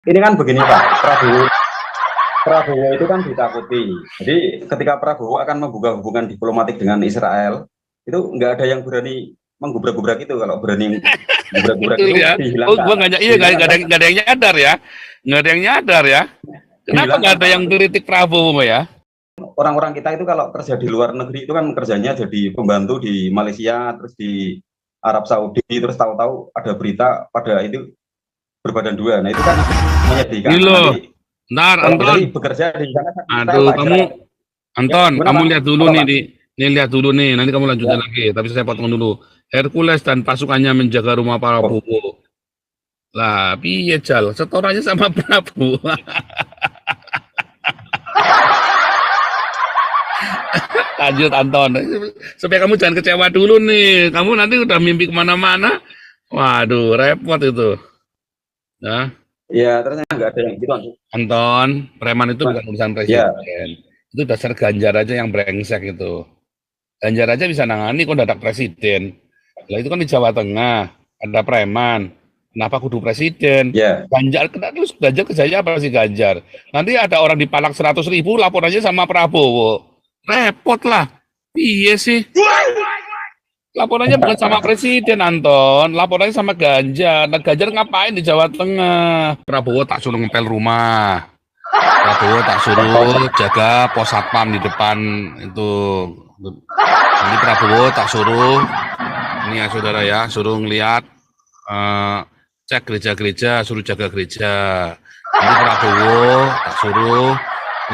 Ini kan begini Pak, Prabowo itu kan ditakuti. Jadi ketika Prabowo akan membuka hubungan diplomatik dengan Israel, itu nggak ada yang berani menggubrak-gubrak itu. Kalau berani gubrak-gubrak Betul itu ya. Oh, dihilangkan, gua nggak, iya, dihilangkan saja, nggak ada yang nyadar ya. Nggak ada yang nyadar ya. Kenapa nggak dihilangkan ada Pak. yang Nanti kritik Prabowo ya? orang-orang kita itu kalau kerja di luar negeri itu kan kerjanya jadi pembantu di Malaysia, terus di Arab Saudi, terus tahu-tahu ada berita pada itu berbadan dua. Nah itu kan Ini menyedihkan. loh. Nanti Ntar, kalau kita Anton. bekerja di sana kan Israel Aduh, Pak, kamu, Israel. Ya, Anton, gimana kamu Pak? lihat dulu Apa nih Pak? di, nih lihat dulu nih. Nanti kamu lanjutin Ya. lagi. Tapi saya potong dulu. Hercules dan pasukannya menjaga rumah Oh, Prabowo. Lah, piye Jal? Setorannya sama Prabowo. Lanjut Anton. Supaya kamu jangan kecewa dulu nih. Kamu nanti udah mimpi kemana-mana. Waduh, repot itu. Ya, ya ternyata nggak ada yang gitu. Anton, preman itu Mas. bukan urusan Ya, presiden. Itu dasar Ganjar aja yang brengsek itu. Ganjar aja bisa nangani kok dadak presiden. Lah itu kan di Jawa Tengah, ada preman. Kenapa kudu presiden? ya. Ganjar, terus Ganjar kerjanya apa sih Ganjar? Nanti ada orang dipalak 100.000, laporannya sama Prabowo. Repot lah. Iya sih. Laporannya bukan sama presiden, Anton. Laporannya sama Ganjar. Nah, Ganjar ngapain di Jawa Tengah? Prabowo tak suruh ngepel rumah. Prabowo tak suruh jaga pos satpam di depan itu. Nanti Prabowo tak suruh, ini ya saudara ya, suruh ngeliat, eh, cek gereja-gereja, suruh jaga gereja. Nanti Prabowo tak suruh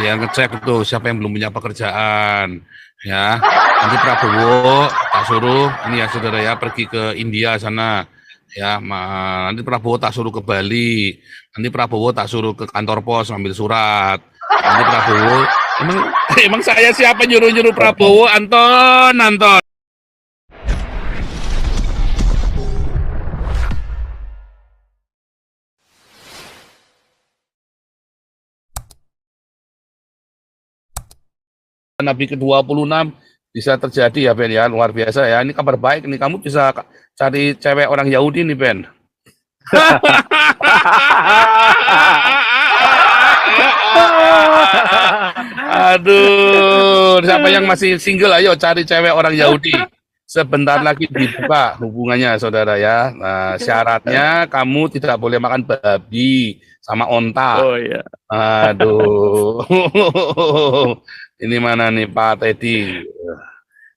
ya ngecek tuh siapa yang belum punya pekerjaan, ya. Nanti Prabowo tak suruh, ini ya saudara ya, pergi ke India sana, ya. Nanti Prabowo tak suruh ke Bali. Nanti Prabowo tak suruh ke kantor pos ambil surat. Nanti Prabowo, emang emang saya siapa nyuruh-nyuruh Prabowo, Anton, Anton. Nabi ke-26 bisa terjadi ya Ben ya, luar biasa ya. Ini kabar baik nih, kamu bisa cari cewek orang Yahudi nih Ben. Aduh, siapa yang masih single ayo cari cewek orang Yahudi. Sebentar lagi dibuka hubungannya saudara ya. Nah, syaratnya kamu tidak boleh makan babi sama onta. Oh iya. Aduh. Ini mana nih Pak Teddy?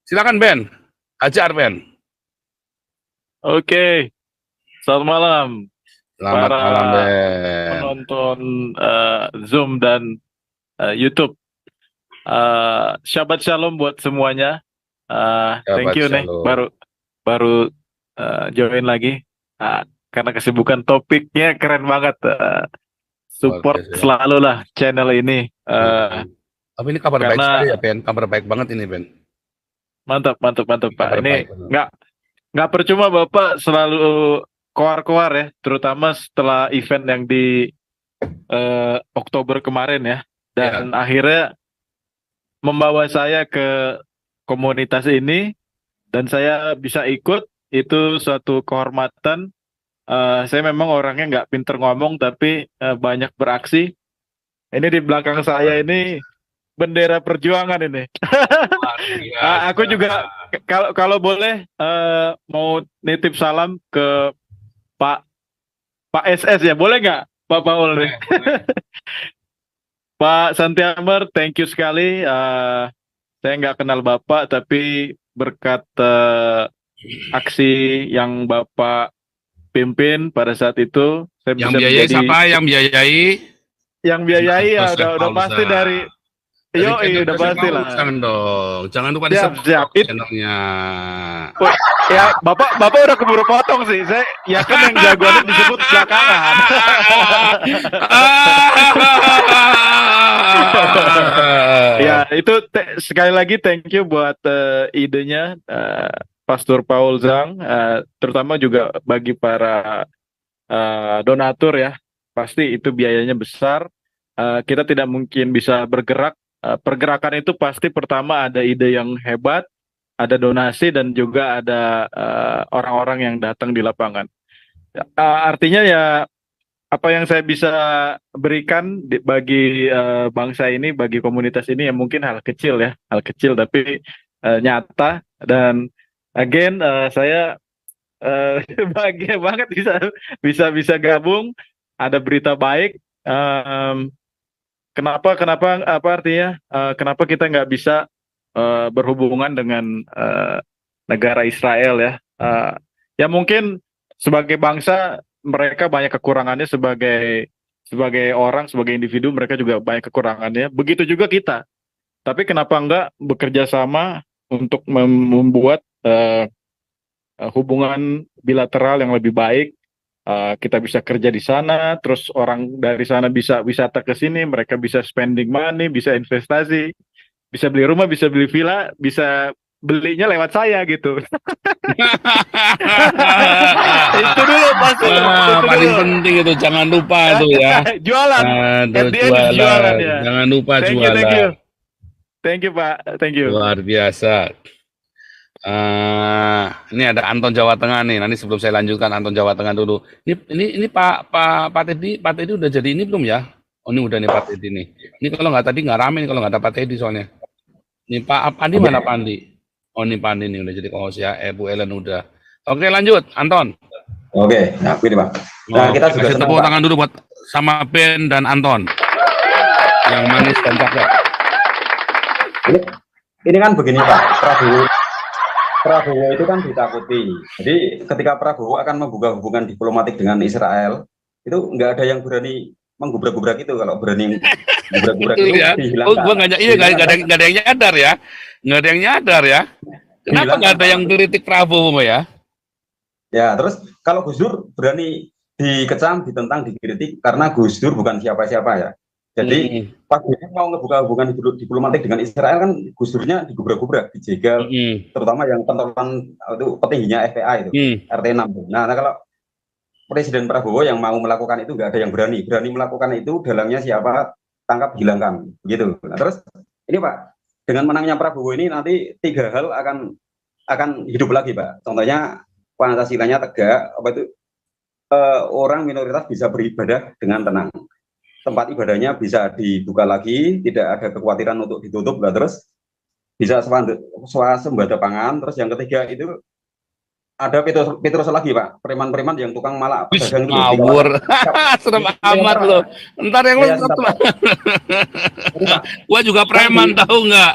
Silakan Ben. Hajar Ben. Oke. Selamat malam Selamat para malam Ben. penonton Zoom dan YouTube. Shabbat Shalom buat semuanya. Thank Shabbat you nih shalom. baru join lagi. Karena kesibukan topiknya keren banget. Support Luar biasa. selalu lah channel ini. Tapi ini kabar baik Karena sekali ya Ben. Kabar baik banget ini Ben. mantap Pak. Kabar Ini baik banget. nggak percuma Bapak selalu koar-koar ya, terutama setelah event yang di Oktober kemarin ya, dan akhirnya membawa saya ke komunitas ini dan saya bisa ikut, itu suatu kehormatan. Saya memang orangnya nggak pinter ngomong tapi banyak beraksi. Ini di belakang saya ini bendera perjuangan ini. Aku juga kalau boleh mau nitip salam ke Pak SS ya, boleh nggak Pak Paul nih? Pak Santiamer, thank you sekali. Saya nggak kenal Bapak, tapi berkat aksi yang Bapak pimpin pada saat itu, saya Yang bisa biayai menjadi siapa? Yang biayai? yang biayai ya, Joseph udah pasti Paulza. dari Dari yo channel udah Joseph pasti lah. Paulza dong. Jangan lupa Siap. di-subscribe channelnya. Ya, Bapak udah keburu potong sih. Saya yakin yang jagoannya disebut belakangan. Ya, itu sekali lagi thank you buat idenya Pastor Paul Zhang, terutama juga bagi para donatur ya. Pasti itu biayanya besar. Kita tidak mungkin bisa bergerak. Pergerakan itu pasti pertama ada ide yang hebat, ada donasi, dan juga ada orang-orang yang datang di lapangan. Artinya ya apa yang saya bisa berikan bagi bangsa ini, bagi komunitas ini, ya mungkin hal kecil ya, hal kecil tapi nyata. Dan again, saya bahagia banget bisa gabung. Ada berita baik. Kenapa apa artinya? Kenapa kita nggak bisa berhubungan dengan negara Israel ya? Ya mungkin sebagai bangsa mereka banyak kekurangannya, sebagai orang, sebagai individu mereka juga banyak kekurangannya. Begitu juga kita. Tapi kenapa enggak bekerja sama untuk membuat hubungan bilateral yang lebih baik? Kita bisa kerja di sana, terus orang dari sana bisa wisata ke sini, mereka bisa spending money, bisa investasi, bisa beli rumah, bisa beli villa, bisa belinya lewat saya gitu. Itu dulu pasti. Paling penting itu jangan lupa tuh ya. Jualan. At the end is jualan ya. Jangan lupa Thank you, jualan. thank you Pak, thank you. Luar biasa. Ini ada Anton Jawa Tengah nih. Nanti sebelum saya lanjutkan Anton Jawa Tengah dulu. Ini Pak Teddy udah jadi ini belum ya? Oh ini udah nih Pak Teddy nih. Ini kalau nggak tadi nggak rame nih kalau nggak ada Pak Teddy soalnya. Ini Pak Pandi mana Pak Andi? Oh ini Pak Andi nih udah jadi co-host ya. Bu Ellen udah. Oke lanjut Anton. Oke, nah begini Pak. Nah, kita juga kasih tepuk tangan dulu buat sama Ben dan Anton yang manis dan cakep. Ini kan begini Pak, Prabowo itu kan ditakuti. Jadi ketika Prabowo akan membuka hubungan diplomatik dengan Israel, itu nggak ada yang berani menggubrak-gubrak itu. Kalau berani menggubrak-gubrak itu ya. dihilangkan. Oh, gua nggak ada yang nyadar ya. Nggak ada yang nyadar ya. Kenapa nggak ada yang kritik Prabowo ya? Ya, terus kalau Gus Dur berani dikecam, ditentang, dikritik karena Gus Dur bukan siapa-siapa ya. Jadi pas dia mau ngebuka hubungan diplomatik dengan Israel kan Gus Durnya digubrak-gubrak, dijegal, terutama yang pentolan itu petingginya FPA itu, RT6. Nah, kalau Presiden Prabowo yang mau melakukan itu nggak ada yang berani melakukan itu, dalangnya siapa, tangkap, hilangkan, begitu. Nah, terus ini Pak, dengan menangnya Prabowo ini nanti 3 hal akan hidup lagi Pak. Contohnya Pancasilanya tegak, apa itu orang minoritas bisa beribadah dengan tenang. Tempat ibadahnya bisa dibuka lagi, tidak ada kekhawatiran untuk ditutup, lah terus bisa swasembada pangan. Terus yang ketiga itu ada Petrus lagi Pak, preman-preman yang tukang malak pedagang itu. Ngawur, serem amat loh. Ntar yang lu gua juga preman tahu nggak?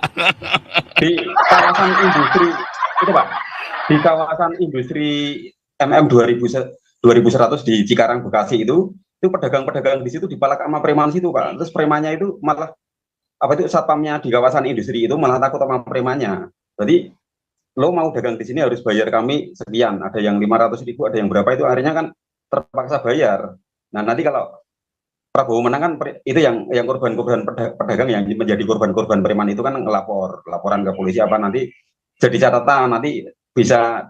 Di kawasan industri itu Pak, di kawasan industri MM 2100 di Cikarang Bekasi itu pedagang-pedagang di situ dipalak sama preman situ Pak. Terus premannya itu malah apa itu satpamnya di kawasan industri itu malah takut sama premannya. Jadi lo mau dagang di sini harus bayar kami sekian. Ada yang 500.000, ada yang berapa, itu akhirnya kan terpaksa bayar. Nah nanti kalau Prabowo menang kan itu yang korban-korban pedagang yang menjadi korban-korban preman itu kan laporan ke polisi apa, nanti jadi catatan, nanti bisa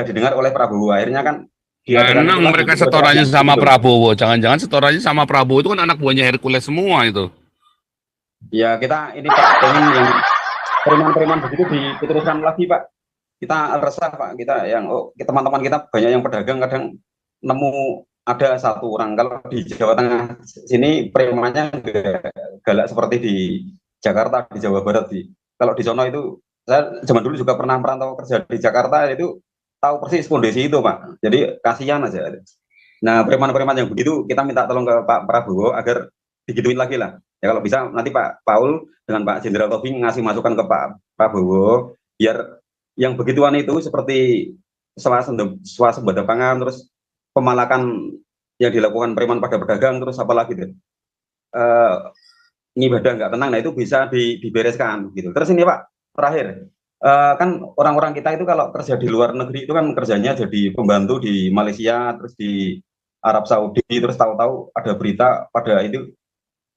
didengar oleh Prabowo. Akhirnya kan karena mereka setorannya sama Prabowo. Jangan-jangan setorannya sama Prabowo itu kan anak buahnya Hercules semua itu. Ya kita ini Pak, pengen yang preman-preman begitu diteruskan lagi Pak. Kita resah Pak, kita yang teman-teman kita banyak yang pedagang kadang nemu ada 1 orang. Kalau di Jawa Tengah sini premannya galak seperti di Jakarta, di Jawa Barat sih. Kalau di sono itu saya zaman dulu juga pernah merantau kerja di Jakarta, itu tahu persis kondisi itu Pak. Jadi kasihan aja. Nah preman-preman yang begitu kita minta tolong ke Pak Prabowo agar digituin lagi lah. Ya kalau bisa nanti Pak Paul dengan Pak Jenderal Tobing ngasih masukan ke Pak Prabowo biar yang begituan itu seperti swasembada pangan, terus pemalakan yang dilakukan preman pada pedagang, terus apalagi itu ibadah nggak tenang, nah itu bisa dibereskan gitu. Terus ini Pak terakhir, kan orang-orang kita itu kalau kerja di luar negeri itu kan kerjanya jadi pembantu di Malaysia, terus di Arab Saudi, terus tahu-tahu ada berita pada itu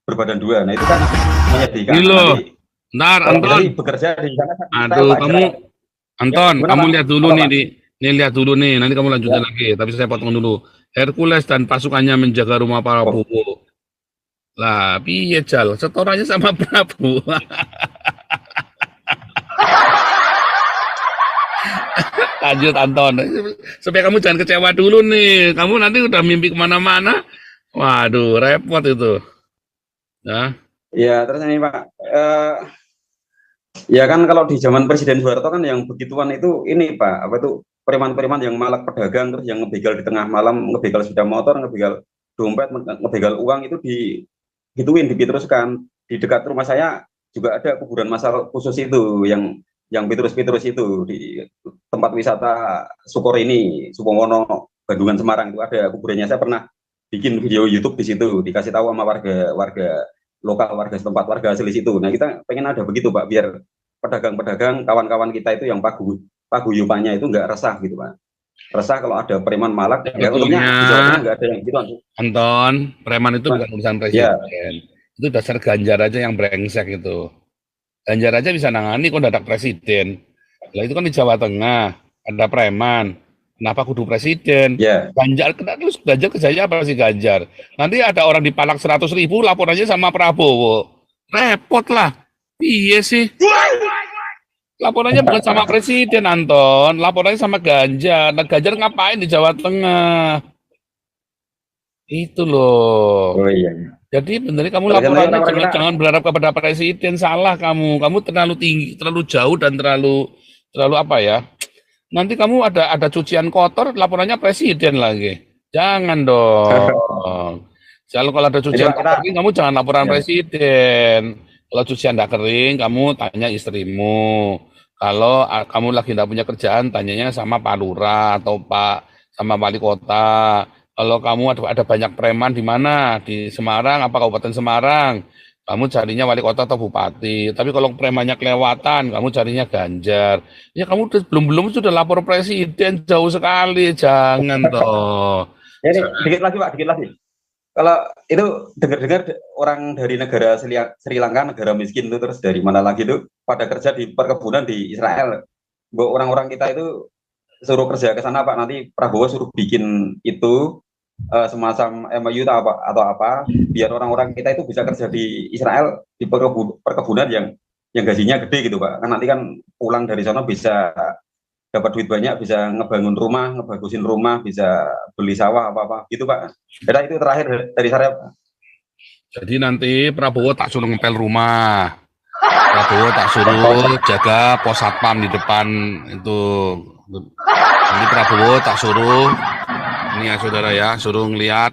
berbadan 2. Nah itu kan menyedihkan. Ini loh, ntar Anton bekerja di sana. Aduh kamu Anton, ya, kamu lihat dulu nih, lihat dulu nih, nanti kamu lanjutin lagi, tapi saya potong dulu. Hercules dan pasukannya menjaga rumah Prabowo. Lah, piye Jal, setorannya sama Prabowo. Lanjut Anton, supaya kamu jangan kecewa dulu nih. Kamu nanti udah mimpi kemana-mana, Waduh, repot itu. Nah, Ya, terus ini Pak, ya kan kalau di zaman Presiden Soeharto kan yang begituan itu ini Pak, apa itu preman-preman yang malak pedagang, terus yang ngebegal di tengah malam, ngebegal sepeda motor, ngebegal dompet, ngebegal uang itu digituin, diteruskan. Di dekat rumah saya juga ada kuburan massal khusus itu yang Petrus-Petrus itu di tempat wisata Sukor ini, Sukomono, Bandungan, Semarang itu ada kuburannya. Saya pernah bikin video YouTube di situ, dikasih tahu sama warga lokal, warga setempat, warga asli situ. Nah, kita pengen ada begitu Pak, biar pedagang-pedagang kawan-kawan kita itu yang paguyupannya itu nggak resah gitu Pak. Resah kalau ada preman malak, ya untungnya di Jawa Tengah nggak ada yang gitu. Anton, preman itu bukan urusan Ya, presiden. Itu dasar Ganjar aja yang brengsek itu. Ganjar aja bisa nangani kok dadak presiden. Lah itu kan di Jawa Tengah, ada preman. Kenapa kudu presiden? ya. Ganjar, terus Ganjar kerjanya apa sih Ganjar? Nanti ada orang dipalak 100.000, laporannya sama Prabowo. Repot lah. Iya sih. Laporannya bukan sama presiden, Anton. Laporannya sama Ganjar. Nah, Ganjar ngapain di Jawa Tengah? Itu loh. Oh iya. Jadi benernya kamu Terus yang laporannya orang kita, jangan berharap kepada presiden, salah kamu. Kamu terlalu tinggi, terlalu jauh dan terlalu apa ya? Nanti kamu ada cucian kotor, laporannya presiden lagi. Jangan dong. Kalau ada jadi cucian Pak, kita, kering, kamu jangan laporan ya. presiden. Kalau cucian tidak kering, kamu tanya istrimu. Kalau kamu lagi tidak punya kerjaan, tanyanya sama Pak Lurah atau Pak sama wali kota. Kalau kamu ada banyak preman di mana? Di Semarang, apa Kabupaten Semarang? Kamu carinya wali kota atau bupati. Tapi kalau premannya kelewatan, kamu carinya Ganjar. Ya kamu belum sudah lapor presiden, jauh sekali. Jangan toh. Ya, ini dikit lagi Pak, dikit lagi. Kalau itu dengar-dengar orang dari negara Sri Lanka, negara miskin itu, terus dari mana lagi itu pada kerja di perkebunan di Israel. Orang-orang kita itu suruh kerja ke sana Pak, nanti Prabowo suruh bikin itu semacam MOU atau apa, biar orang-orang kita itu bisa kerja di Israel di perkebunan yang gajinya gede gitu Pak. Kan nanti kan pulang dari sana bisa dapat duit banyak, bisa ngebangun rumah, ngebagusin rumah, bisa beli sawah apa-apa gitu Pak. Jadi itu terakhir dari saya. Jadi nanti Prabowo tak suruh ngepel rumah. Prabowo tak suruh jaga pos satpam di depan itu. Nanti Prabowo tak suruh, ini ya saudara ya, suruh ngeliat,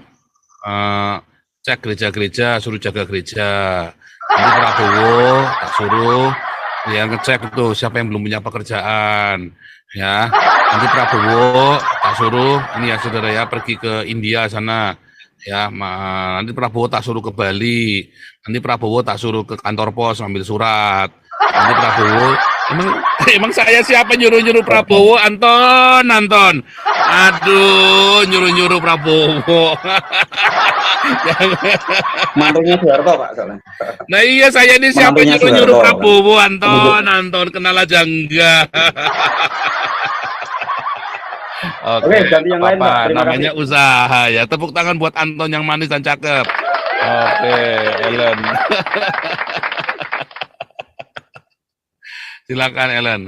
cek gereja-gereja, suruh jaga gereja. Nanti Prabowo tak suruh, ya ngecek tuh siapa yang belum punya pekerjaan. Ya, nanti Prabowo tak suruh, ini ya saudara ya, pergi ke India sana. Ya, nanti Prabowo tak suruh ke Bali, nanti Prabowo tak suruh ke kantor pos ngambil surat, nanti Prabowo, emang saya siapa nyuruh Prabowo, Anton, aduh nyuruh Prabowo. Mantunya Soeharto Pak soalnya. Nah iya saya ini siapa Mantunya nyuruh Soeharto. Prabowo, Anton kenal aja enggak. Oke, ganti yang lain Pak. apa Terima namanya kasih. usaha ya. Tepuk tangan buat Anton yang manis dan cakep. Oke, Ellen. Silakan Ellen.